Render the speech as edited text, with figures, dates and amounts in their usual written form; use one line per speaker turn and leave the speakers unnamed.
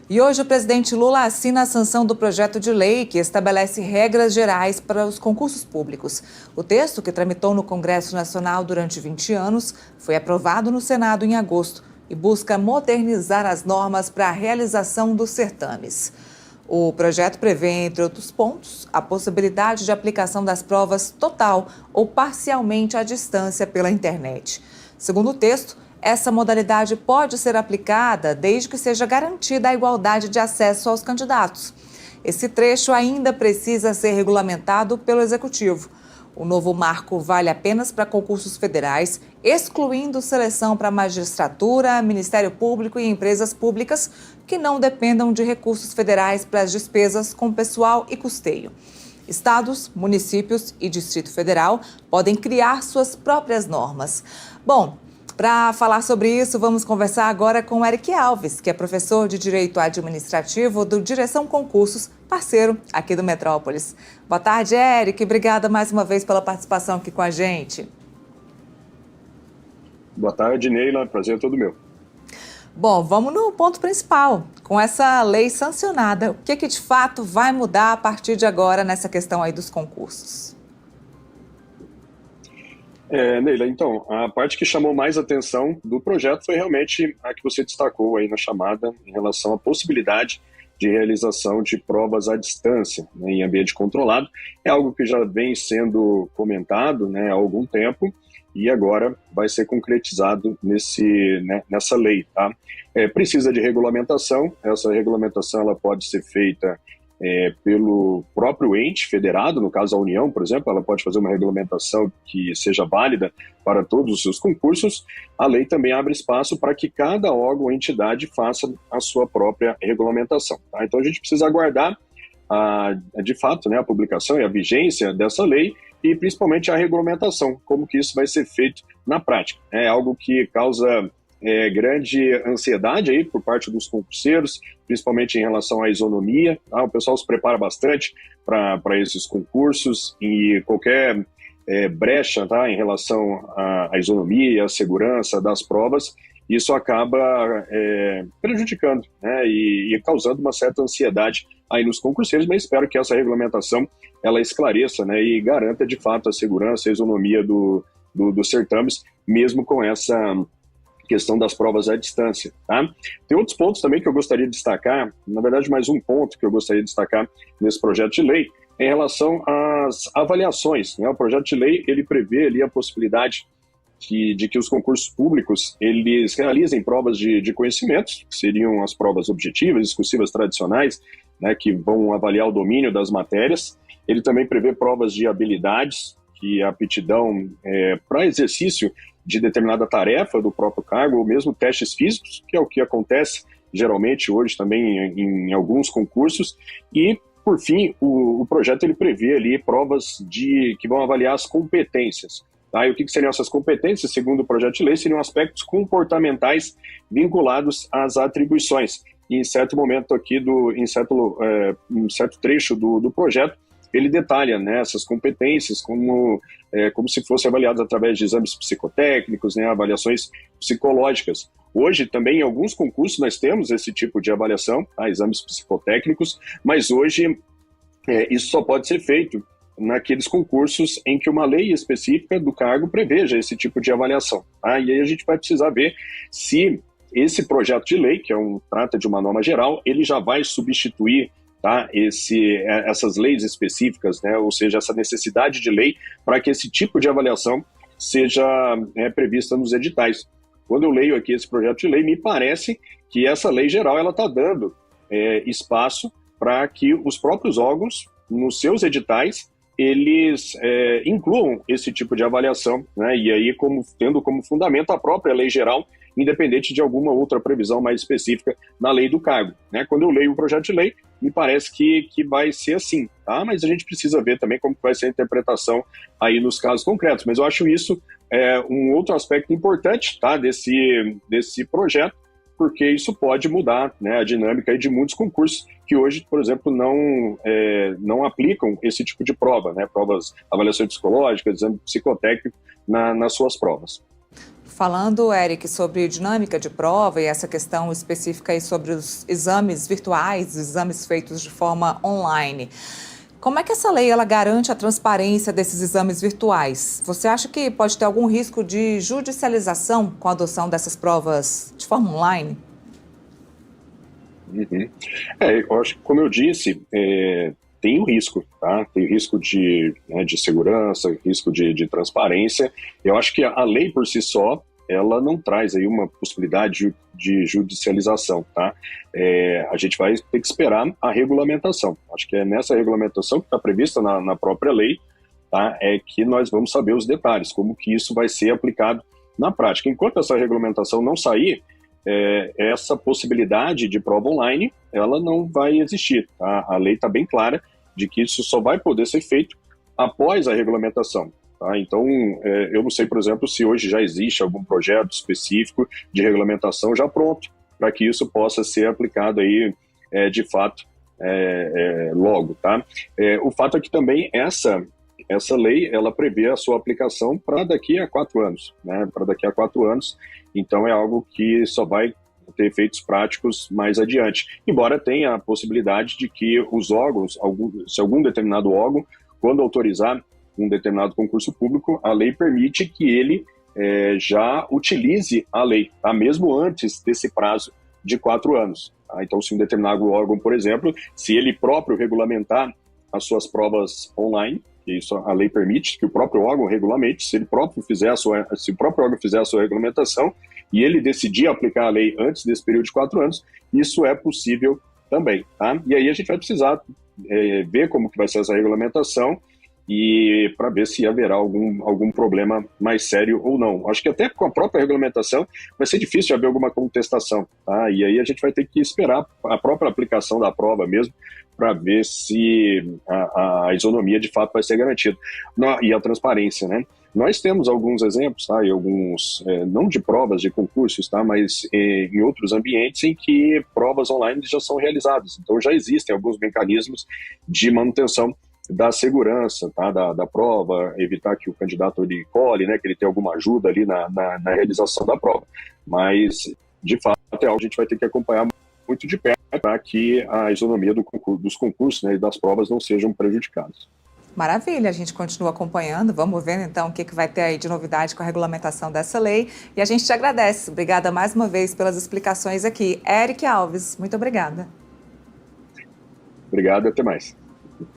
E hoje o presidente Lula assina a sanção do projeto de lei que estabelece regras gerais para os concursos públicos. O texto, que tramitou no Congresso Nacional durante 20 anos, foi aprovado no Senado em agosto e busca modernizar as normas para a realização dos certames. O projeto prevê, entre outros pontos, a possibilidade de aplicação das provas total ou parcialmente à distância pela internet. Segundo o texto, essa modalidade pode ser aplicada desde que seja garantida a igualdade de acesso aos candidatos. Esse trecho ainda precisa ser regulamentado pelo Executivo. O novo marco vale apenas para concursos federais, excluindo seleção para magistratura, Ministério Público e empresas públicas que não dependam de recursos federais para as despesas com pessoal e custeio. Estados, municípios e Distrito Federal podem criar suas próprias normas. Bom, para falar sobre isso, vamos conversar agora com Eric Alves, que é professor de Direito Administrativo do Direção Concursos, parceiro aqui do Metrópolis. Boa tarde, Eric. Obrigada mais uma vez pela participação aqui com a gente.
Boa tarde, Neila. Prazer é todo meu.
Bom, vamos no ponto principal. Com essa lei sancionada, o que de fato vai mudar a partir de agora nessa questão aí dos concursos?
Neila, então, a parte que chamou mais atenção do projeto foi realmente a que você destacou aí na chamada em relação à possibilidade de realização de provas à distância, né, em ambiente controlado. É algo que já vem sendo comentado, né, há algum tempo e agora vai ser concretizado nessa lei. Tá? Precisa de regulamentação, essa regulamentação ela pode ser feita pelo próprio ente federado, no caso a União, por exemplo, ela pode fazer uma regulamentação que seja válida para todos os seus concursos. A lei também abre espaço para que cada órgão ou entidade faça a sua própria regulamentação. Tá? Então a gente precisa aguardar, de fato, né, a publicação e a vigência dessa lei e principalmente a regulamentação, como que isso vai ser feito na prática. É algo que causa grande ansiedade aí por parte dos concurseiros, principalmente em relação à isonomia. Tá? O pessoal se prepara bastante para esses concursos e qualquer brecha, tá, em relação à isonomia e à segurança das provas, isso acaba prejudicando, né, e causando uma certa ansiedade aí nos concurseiros, mas espero que essa regulamentação ela esclareça, né, e garanta de fato a segurança e a isonomia dos certames, mesmo com essa questão das provas à distância. Tá? Tem outros pontos também que eu gostaria de destacar, na verdade mais um ponto que eu gostaria de destacar nesse projeto de lei, em relação às avaliações. Né? O projeto de lei ele prevê ali a possibilidade de que os concursos públicos eles realizem provas de conhecimentos, que seriam as provas objetivas, discursivas tradicionais, né, que vão avaliar o domínio das matérias. Ele também prevê provas de habilidades, que a aptidão para exercício de determinada tarefa do próprio cargo, ou mesmo testes físicos, que é o que acontece geralmente hoje também em alguns concursos. E, por fim, o projeto ele prevê ali provas que vão avaliar as competências. Tá? E o que seriam essas competências? Segundo o projeto de lei, seriam aspectos comportamentais vinculados às atribuições. E em certo momento aqui, em certo trecho do projeto, ele detalha, né, essas competências como se fossem avaliadas através de exames psicotécnicos, né, avaliações psicológicas. Hoje, também, em alguns concursos, nós temos esse tipo de avaliação, tá, exames psicotécnicos, mas hoje isso só pode ser feito naqueles concursos em que uma lei específica do cargo preveja esse tipo de avaliação. Tá? E aí a gente vai precisar ver se esse projeto de lei, que trata de uma norma geral, ele já vai substituir, tá, essas leis específicas, né, ou seja, essa necessidade de lei para que esse tipo de avaliação seja prevista nos editais. Quando eu leio aqui esse projeto de lei, me parece que essa lei geral ela está dando espaço para que os próprios órgãos, nos seus editais, eles incluam esse tipo de avaliação, né, e aí tendo como fundamento a própria lei geral, independente de alguma outra previsão mais específica na lei do cargo. Né? Quando eu leio o projeto de lei, me parece que vai ser assim, tá? Mas a gente precisa ver também como vai ser a interpretação aí nos casos concretos. Mas eu acho isso um outro aspecto importante, tá, desse projeto, porque isso pode mudar, né, a dinâmica aí de muitos concursos que hoje, por exemplo, não aplicam esse tipo de prova, né, avaliações psicológicas, exame psicotécnico nas suas provas.
Falando, Eric, sobre dinâmica de prova e essa questão específica aí sobre os exames virtuais, os exames feitos de forma online. Como é que essa lei ela garante a transparência desses exames virtuais? Você acha que pode ter algum risco de judicialização com a adoção dessas provas de forma online?
Uhum. Eu acho que, como eu disse, tem o risco, tá? Tem risco de segurança, risco de transparência. Eu acho que a lei por si só, ela não traz aí uma possibilidade de judicialização, tá? A gente vai ter que esperar a regulamentação. Acho que é nessa regulamentação que está prevista na própria lei, tá? É que nós vamos saber os detalhes, como que isso vai ser aplicado na prática. Enquanto essa regulamentação não sair, essa possibilidade de prova online, ela não vai existir. Tá? A lei está bem clara de que isso só vai poder ser feito após a regulamentação. Tá? Então, eu não sei, por exemplo, se hoje já existe algum projeto específico de regulamentação já pronto, para que isso possa ser aplicado aí, de fato, logo. Tá? O fato é que também essa lei, ela prevê a sua aplicação para daqui a 4 anos, né? Para daqui a 4 anos. Então, é algo que só vai ter efeitos práticos mais adiante. Embora tenha a possibilidade de que os órgãos, se algum determinado órgão, quando autorizar um determinado concurso público, a lei permite que ele já utilize a lei, tá? Mesmo antes desse prazo de 4 anos. Tá? Então, se um determinado órgão, por exemplo, se ele próprio regulamentar as suas provas online, isso a lei permite que o próprio órgão regulamente, se o próprio órgão fizer a sua regulamentação e ele decidir aplicar a lei antes desse período de 4 anos, isso é possível também, tá? E aí a gente vai precisar ver como que vai ser essa regulamentação e para ver se haverá algum problema mais sério ou não. Acho que até com a própria regulamentação vai ser difícil haver alguma contestação, tá? E aí a gente vai ter que esperar a própria aplicação da prova mesmo, para ver se a isonomia de fato vai ser garantida. E a transparência, né? Nós temos alguns exemplos, tá? E alguns, não de provas de concursos, tá? Mas em outros ambientes em que provas online já são realizadas. Então já existem alguns mecanismos de manutenção da segurança, tá? da prova, evitar que o candidato ele colhe, né? Que ele tenha alguma ajuda ali na realização da prova. Mas, de fato, é algo que a gente vai ter que acompanhar muito de perto para que a isonomia dos concursos, né, e das provas não sejam prejudicados.
Maravilha, a gente continua acompanhando, vamos ver então o que vai ter aí de novidade com a regulamentação dessa lei e a gente te agradece. Obrigada mais uma vez pelas explicações aqui. Eric Alves, muito obrigada.
Obrigado, até mais.